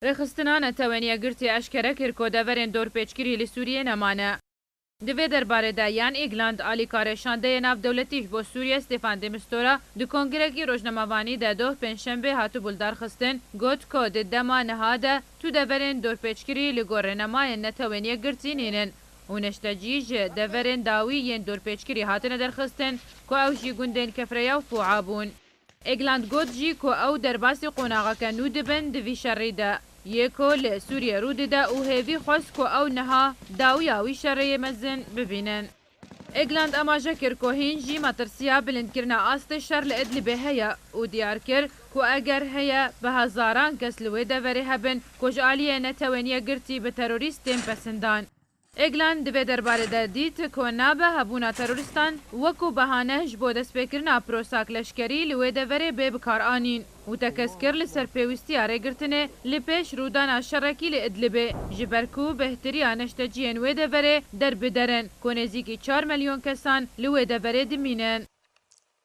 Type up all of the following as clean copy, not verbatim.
رخستنا نتوانیه گرتی اشکره کرد که دورین دور پیچگیری لسوریه نمانه. دوی درباره دا یان ایگلند آلیکار شانده ناف دولتیش با سوریه استفان دمستورا دو کنگرگی روزنامه‌وانی دا دو پنجشنبه هاتو بولدار خستن گوت که د دما نهاده تو دورین دور پیچگیری لگور نمای نتوانیه گرتی نینن. ونشتجیج دورین داوی ین دور پیچگیری هاتن درخستن که او جی گندن کفریا و فوعابون. ایگلند گوت جی که او در باسی قناغا کنو دبن دوی شری ده. یکو لسوریه رو ده او هیوی خواست که او نها داوی آوی شری مزن ببینن. ایگلند اماجه کر که هنجی مترسیا بلند کرنا آست شر لادلبه هیا و دیار کر که اگر هیا به هزاران کس لوی دوری هبن کج آلیه نتوانیه گرتی به تروریستین پسندان. ایگلند دوی درباره ده دیت که نابه هبونا تروریستان وکو بهانهش بو دست بکرنا پروساک لشکری لوی دوری به بکار آنین و تکسکر لسر پیوستی آره گرتنه لپیش رودانا شرکی لادلبه جبرکو بهتری آنشتجین وی دوری در بدرن که نزیکی 4 میلیون کسان لوی دوری دمینن.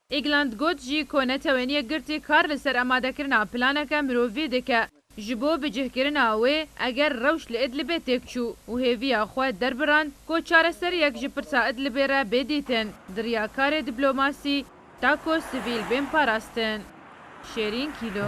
ایگلند گوت جی که نتوانیه گرتی کار لسر اماده کرنا پلانکه مرووی دکه جبو بجه کرنا وی اگر روش لادلبه تکچو و هیوی آخواه دربران که چاره سر یک جپرسا ادلبه را بدیتن دریاکار دیپلوماسی تاکو سیویل بین پاراستن. شیرین کیلو